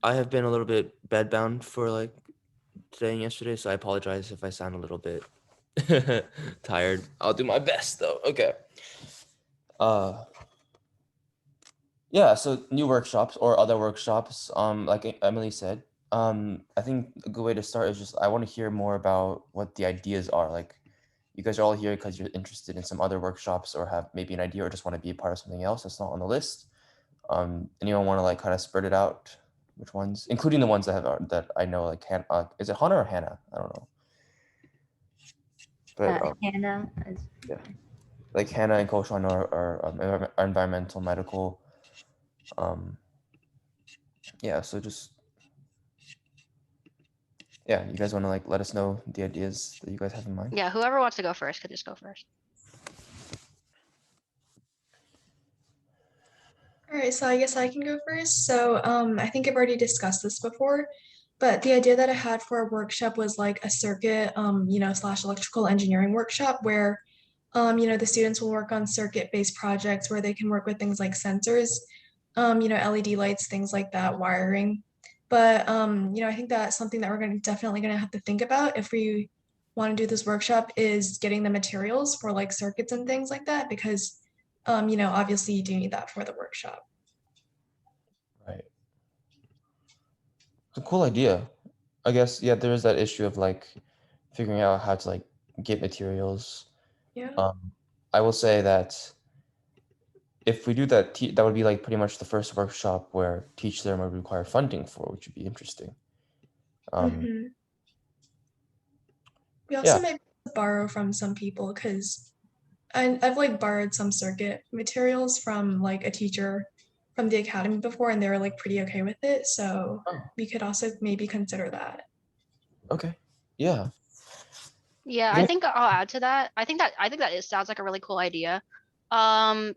I have been a little bit bedbound for like today and yesterday, so I apologize if I sound a little bit tired. I'll do my best though. Okay. Uh, yeah, so new workshops or other workshops, like Emily said, I think a good way to start is just I want to hear more about what the ideas are. Like, you guys are all here because you're interested in some other workshops or have maybe an idea or just want to be a part of something else that's not on the list. Anyone want to like kind of spread it out? Which ones, including the ones that have that I know, like is it Hannah or Hannah? I don't know, but Hannah is yeah, fine. like Hannah and Koshan are environmental medical. Um, yeah, so just yeah, you guys want to like let us know the ideas that you guys have in mind? Yeah, whoever wants to go first could just go first. All right, so I guess I can go first. So I think I've already discussed this before, but the idea that I had for a workshop was like a circuit, slash electrical engineering workshop where, the students will work on circuit-based projects where they can work with things like sensors, LED lights, things like that, wiring. But I think that's something that we're definitely gonna have to think about if we want to do this workshop is getting the materials for like circuits and things like that because obviously you do need that for the workshop. Right. It's a cool idea. I guess yeah, there is that issue of like figuring out how to like get materials. Yeah. I will say that if we do that, that would be like pretty much the first workshop where Teach Learn would require funding for, which would be interesting. hmm We Yeah, also might borrow from some people because I've like borrowed some circuit materials from like a teacher from the academy before, and they were like pretty okay with it. So oh, we could also maybe consider that. okay, yeah. Yeah, I Yeah. think I'll add to that. I think that it sounds like a really cool idea. Um,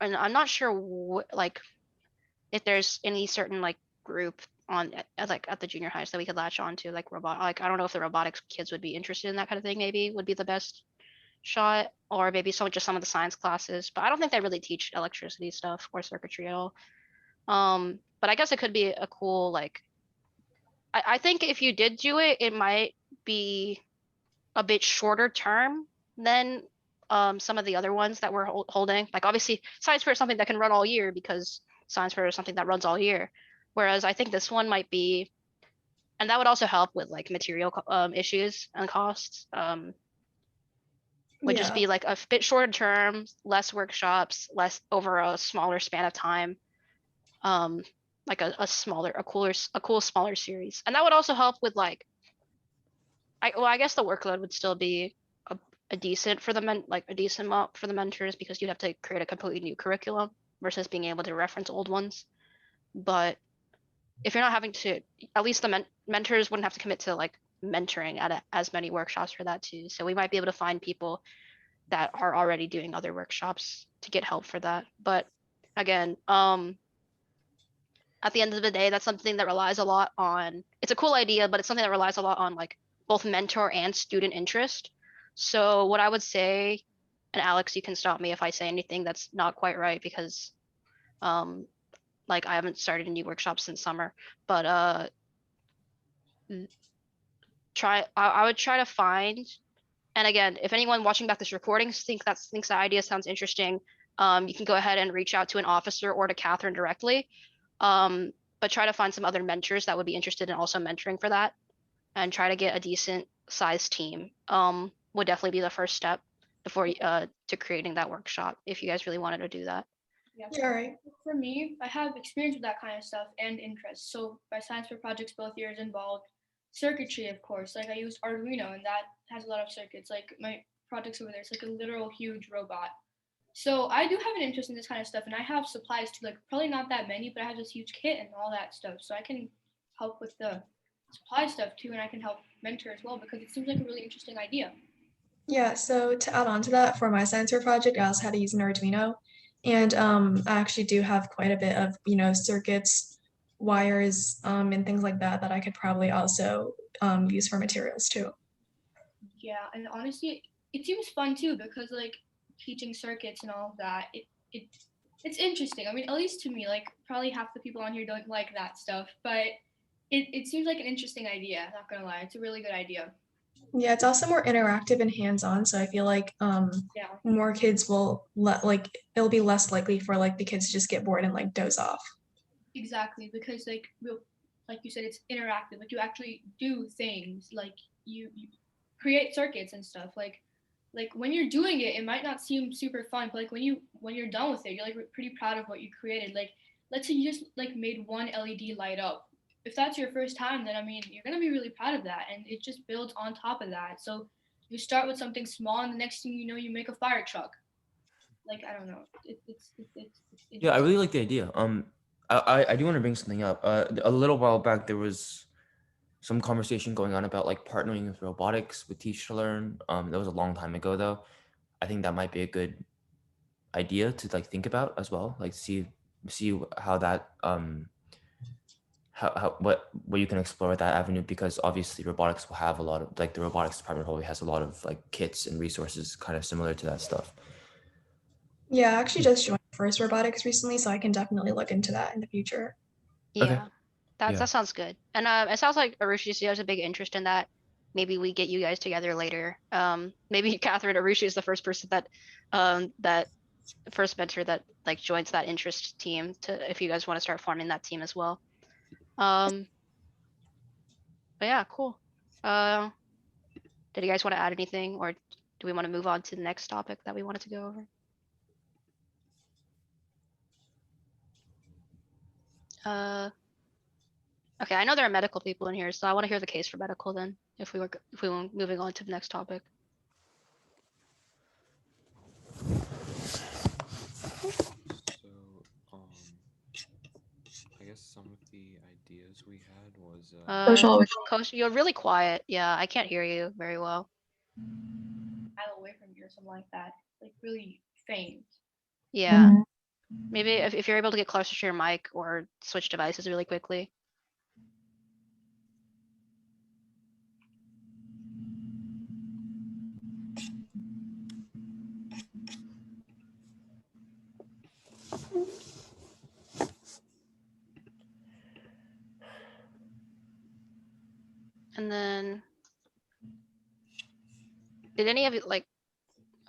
and I'm not sure like if there's any certain like group on like at the junior highs that we could latch on to, like robot. Like I don't know if the robotics kids would be interested in that kind of thing. Maybe would be the best shot, or maybe some of the science classes. But I don't think they really teach electricity stuff or circuitry at all. But I guess it could be a cool like. I think if you did do it, it might be a bit shorter term than some of the other ones that we're holding. Like obviously, science fair is something that can run all year because science fair is something that runs all year. Whereas I think this one might be, and that would also help with like material issues and costs. Would just Yeah. be like a bit shorter term, less workshops, less over a smaller span of time. Um, like a smaller, a cool smaller series, and that would also help with like I guess the workload would still be a decent for the like a decent amount for the mentors because you'd have to create a completely new curriculum versus being able to reference old ones. But if you're not having to, at least the mentors wouldn't have to commit to like mentoring at as many workshops for that too. So we might be able to find people that are already doing other workshops to get help for that. But again, at the end of the day, that's something that relies a lot on, it's a cool idea, but it's something that relies a lot on like both mentor and student interest. So what I would say, and Alex, you can stop me if I say anything that's not quite right because um like I haven't started a new workshop since summer, but I would try to find, and again, if anyone watching back this recording thinks that idea sounds interesting, you can go ahead and reach out to an officer or to Catherine directly. But try to find some other mentors that would be interested in also mentoring for that and try to get a decent sized team. Would definitely be the first step before to creating that workshop if you guys really wanted to do that. Yeah. All right. For me, I have experience with that kind of stuff and interest. So my science fair projects both years involved circuitry, of course. Like I used Arduino, and that has a lot of circuits. Like my projects over there, it's like a literal huge robot. So I do have an interest in this kind of stuff, and I have supplies too. Like probably not that many, but I have this huge kit and all that stuff. So I can help with the supply stuff too, and I can help mentor as well because it seems like a really interesting idea. Yeah, so to add on to that, for my sensor project, I also had to use an Arduino. And I actually do have quite a bit of, circuits, wires, and things like that that I could probably also use for materials too. Yeah, and honestly, it seems fun too because like teaching circuits and all of that, it it's interesting. I mean, at least to me, like probably half the people on here don't like that stuff, but it seems like an interesting idea. Not gonna lie, it's a really good idea. Yeah, it's also more interactive and hands-on, so I feel like Yeah, more kids will like it'll be less likely for like the kids to just get bored and like doze off. exactly. Because like you said, it's interactive. Like you actually do things. Like you create circuits and stuff. Like when you're doing it, it might not seem super fun, but like when you're done with it, you're like pretty proud of what you created. Like let's say you just like made one LED light up. If that's your first time, then I mean you're gonna be really proud of that, and it just builds on top of that. So you start with something small, and the next thing you know, you make a fire truck. Like I don't know, it's Yeah, I interesting. really like the idea. I do want to bring something up. A little while back, there was some conversation going on about like partnering with robotics with Teach to Learn. That was a long time ago, though. I think that might be a good idea to like think about as well. Like see how that how what you can explore with that avenue, because obviously robotics will have a lot of like the robotics department probably has a lot of like kits and resources kind of similar to that stuff. Yeah, I actually just joined First Robotics recently, so I can definitely look into that in the future. Okay. Yeah, Yeah. that sounds good. And it sounds like Arusha has a big interest in that. Maybe we get you guys together later. Maybe Catherine Arusha is the first person that first mentor that like joins that interest team to if you guys want to start forming that team as well. Um, but yeah, cool. Uh, did you guys want to add anything, or do we want to move on to the next topic that we wanted to go over? Uh, okay, I know there are medical people in here, so I want to hear the case for medical then. If we were moving on to the next topic. So, I guess some of the ideas we had was Social. Coach, you're really quiet. Yeah, I can't hear you very well. Mile away from you or something like that. Like really faint. Yeah, maybe if you're able to get closer to your mic or switch devices really quickly. And then, did any of you like,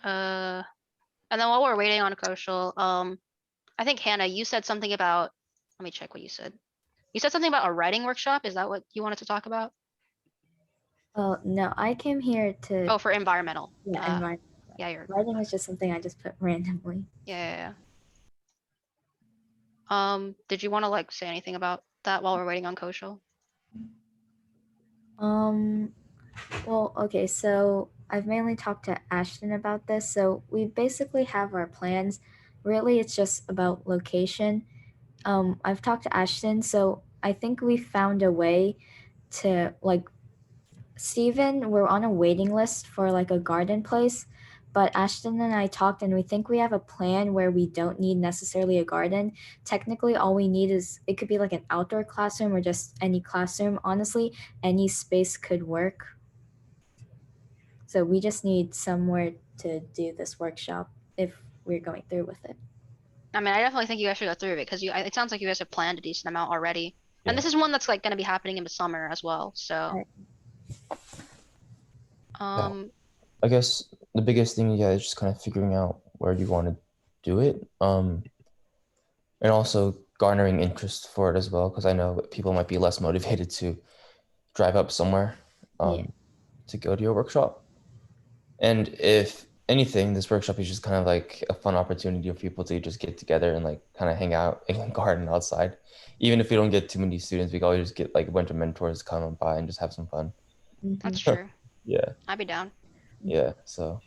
and then while we're waiting on Koshal, I think Hannah, you said something about, let me check what you said. You said something about a writing workshop. Is that what you wanted to talk about? Oh, no, I came here to, Oh, for environmental. environment. Yeah, you're, Writing was just something I just put randomly. yeah. Did you want to like say anything about that while we're waiting on Koshal? Well, okay, so I've mainly talked to Ashton about this. So we basically have our plans. Really, it's just about location. I've talked to Ashton, so I think we found a way to like Steven, we're on a waiting list for like a garden place, but Ashton and I talked and we think we have a plan where we don't need necessarily a garden. Technically, all we need is it could be like an outdoor classroom or just any classroom. Honestly, any space could work. So we just need somewhere to do this workshop if we're going through with it. I mean, I definitely think you guys should go through it because it sounds like you guys have planned a decent amount already. And Yeah. this is one that's like going to be happening in the summer as well. So, Right. Yeah. I guess the biggest thing, yeah, is just kind of figuring out where you want to do it. And also garnering interest for it as well, because I know people might be less motivated to drive up somewhere Yeah. to go to your workshop. And if anything, this workshop is just kind of like a fun opportunity for people to just get together and like kind of hang out and garden outside. Even if we don't get too many students, we can always just get like a bunch of mentors to come by and just have some fun. that's Mm-hmm. true. Yeah. I'd be down. Yeah. So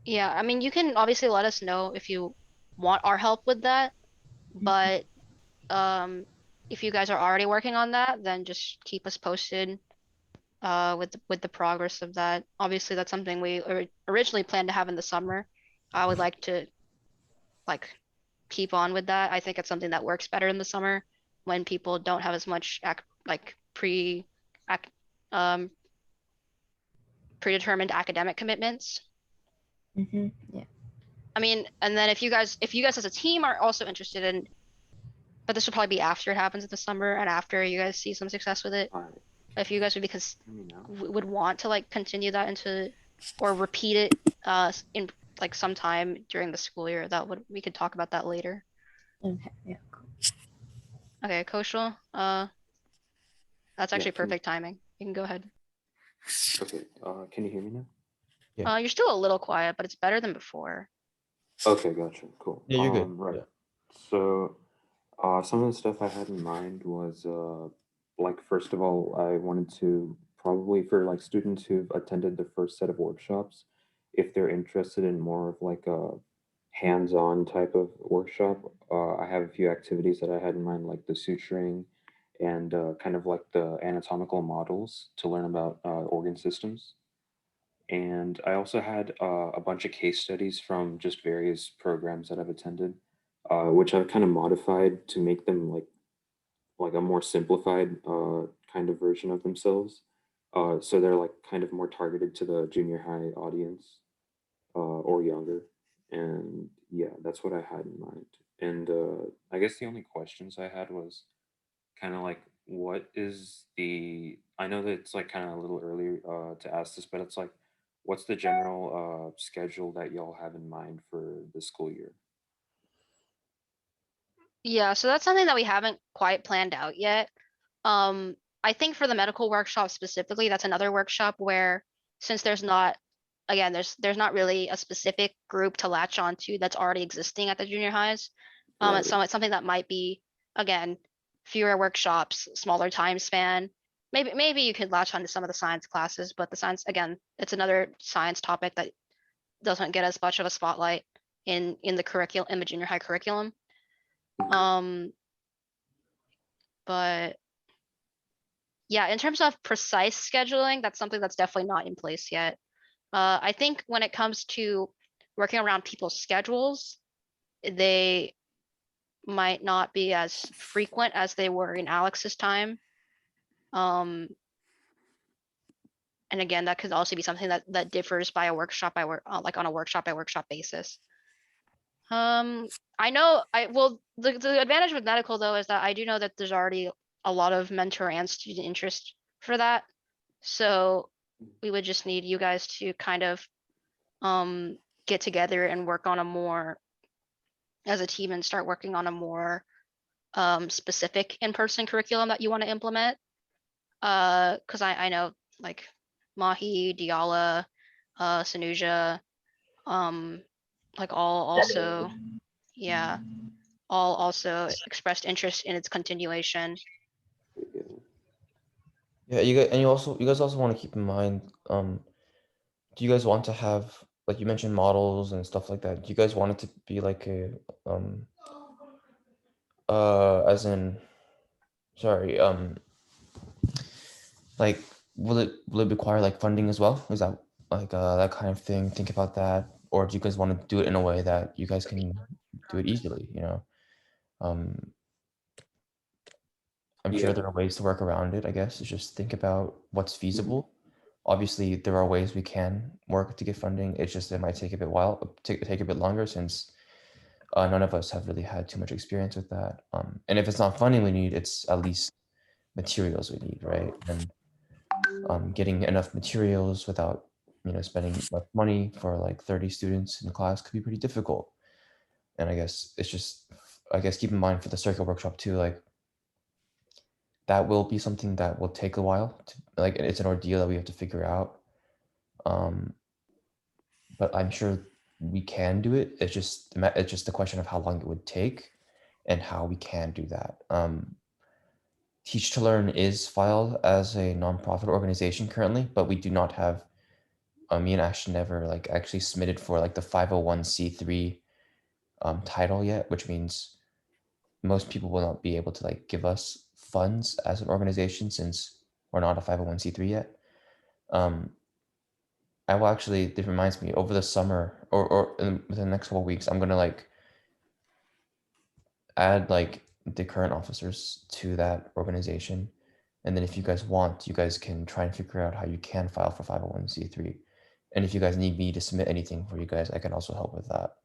Yeah, I mean, you can obviously let us know if you want our help with that, but um if you guys are already working on that, then just keep us posted with the progress of that. Obviously, that's something we originally planned to have in the summer. I would like to like keep on with that. I think it's something that works better in the summer when people don't have as much like ac um predetermined academic commitments. Mm-hmm. Yeah. I mean, and then if you guys as a team are also interested in, but this will probably be after it happens in the summer and after you guys see some success with it. All right. If you guys would Hear me now? would want to like continue that into or repeat it in like sometime during the school year, we could talk about that later. Okay, yeah. Okay, Koshal, that's Yeah, actually can you, perfect timing. You can go ahead. okay. Can you hear me now? Yeah. You're still a little quiet, but it's better than before. Okay, gotcha. Cool. Yeah, you're good. Right. Yeah. So, some of the stuff I had in mind was, like, first of all, I wanted to probably for like students who've attended the first set of workshops, if they're interested in more of like a hands-on type of workshop, I have a few activities that I had in mind, like the suturing and kind of like the anatomical models to learn about organ systems. And I also had a bunch of case studies from just various programs that I've attended, which I've kind of modified to make them like a more simplified kind of version of themselves. So they're like kind of more targeted to the junior high audience or younger. And yeah, that's what I had in mind. And I guess the only questions I had was kind of like, what is the? I know that it's like kind of a little early to ask this, but it's like, what's the general schedule that y'all have in mind for the school year? Yeah, so that's something that we haven't quite planned out yet. I think for the medical workshop specifically, that's another workshop where since there's not, again, there's not really a specific group to latch on to that's already existing at the junior highs. Right. It's something that might be, again, fewer workshops, smaller time span. Maybe you could latch on to some of the science classes, but the science, again, it's another science topic that doesn't get as much of a spotlight in the curriculum, in the junior high curriculum. Um, but yeah, in terms of precise scheduling, that's something that's definitely not in place yet. I think when it comes to working around people's schedules, they might not be as frequent as they were in Alex's time. Um, and again, that could also be something that differs by a workshop by work, like on a workshop by workshop basis. I know the advantage with medical though is that I do know that there's already a lot of mentor and student interest for that. So we would just need you guys to kind of get together and work on a more as a team and start working on a more specific in-person curriculum that you want to implement. Because I know like Mahi, Diala, Sanuja, like all also, yeah, all also expressed interest in its continuation. Yeah, you guys also want to keep in mind, do you guys want to have, like you mentioned, models and stuff like that? Do you guys want it to be like a as in, sorry, like will it require like funding as well? Is that like that kind of thing? Think about that, or do you guys want to do it in a way that you guys can do it easily? You know, um, I'm sure Yeah. there are ways to work around it. I guess it's just think about what's feasible. Obviously, there are ways we can work to get funding. It's just it might take a bit while, take a bit longer since none of us have really had too much experience with that. And if it's not funding we need, it's at least materials we need, right? And getting enough materials without spending much money for like 30 students in class could be pretty difficult. And I guess it's just keep in mind for the circuit workshop too, like that will be something that will take a while to, like it's an ordeal that we have to figure out. But I'm sure we can do it. It's just a question of how long it would take and how we can do that. Teach to Learn is filed as a nonprofit organization currently, but we do not have. Me and Ashton never like actually submitted for like the 501c3 title yet, which means most people will not be able to like give us funds as an organization since we're not a 501c3 yet. I will actually. This reminds me. Over the summer, or within the next 4 weeks, I'm gonna like add like the current officers to that organization, and then if you guys want, you guys can try and figure out how you can file for 501c3. And if you guys need me to submit anything for you guys, I can also help with that.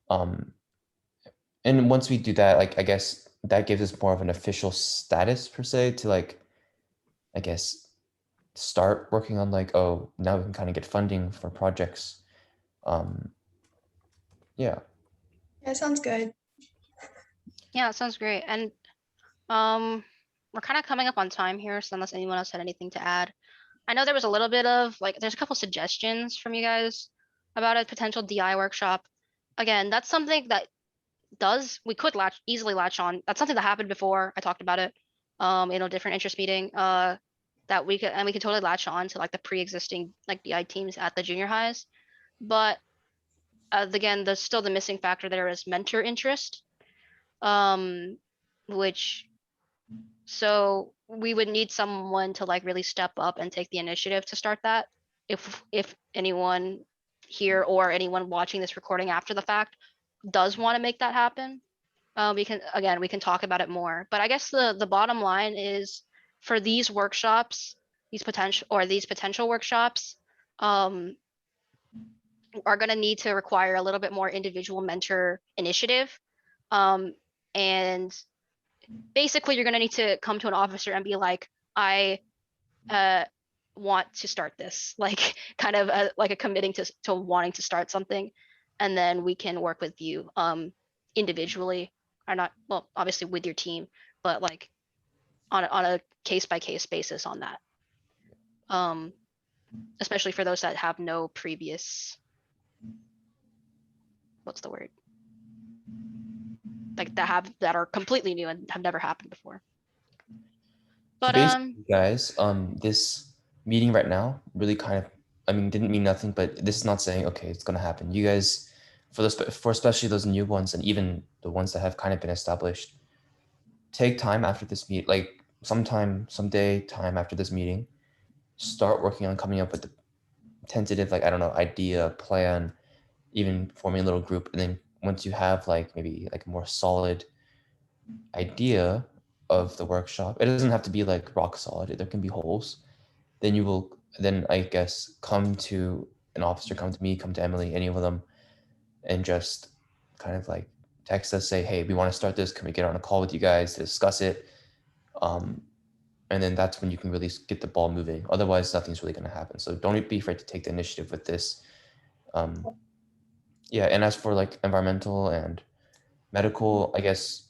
And once we do that, like I guess that gives us more of an official status per se to like, I guess, start working on like, oh, now we can kind of get funding for projects. Yeah. Yeah, sounds good. Yeah, it sounds great. And we're kind of coming up on time here, so unless anyone else had anything to add. I know there was a little bit of like, there's a couple suggestions from you guys about a potential DI workshop. Again, that's something that we could easily latch on. That's something that happened before. I talked about it in a different interest meeting. That we could totally latch on to like the pre-existing like DI teams at the junior highs. But again, there's still the missing factor there is mentor interest. Which so we would need someone to like really step up and take the initiative to start that. If anyone here or anyone watching this recording after the fact does want to make that happen, we can talk about it more. But I guess the bottom line is for these workshops, these potential workshops, are going to need to require a little bit more individual mentor initiative. And basically you're going to need to come to an officer and be like, I want to start this, like kind of like a committing to wanting to start something. And then we can work with you individually, or not, well, obviously with your team, but like on a case by case basis on that. Especially for those that have no previous, what's the word? Like that are completely new and have never happened before. So But basically, guys, this meeting right now really kind of, I mean, didn't mean nothing, but this is not saying, okay, it's gonna happen. You guys, for especially those new ones and even the ones that have kind of been established, take time after this meet, like someday, time after this meeting, start working on coming up with the tentative, like, I don't know, idea, plan, even forming a little group. And then once you have like maybe like a more solid idea of the workshop, it doesn't have to be like rock solid, there can be holes. Then you will, then I guess, come to an officer, come to me, come to Emily, any of them, and just kind of like text us, say, hey, we want to start this. Can we get on a call with you guys to discuss it? And then that's when you can really get the ball moving. Otherwise, nothing's really going to happen. So don't be afraid to take the initiative with this. Yeah, and as for like environmental and medical, I guess,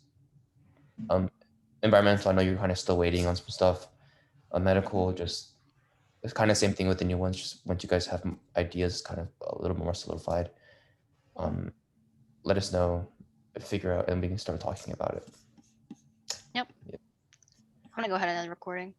environmental, I know you're kind of still waiting on some stuff. Medical, just it's kind of same thing with the new ones. Just once you guys have ideas kind of a little more solidified, let us know, figure out, and we can start talking about it. yep. Yep. I'm gonna go ahead and end the recording.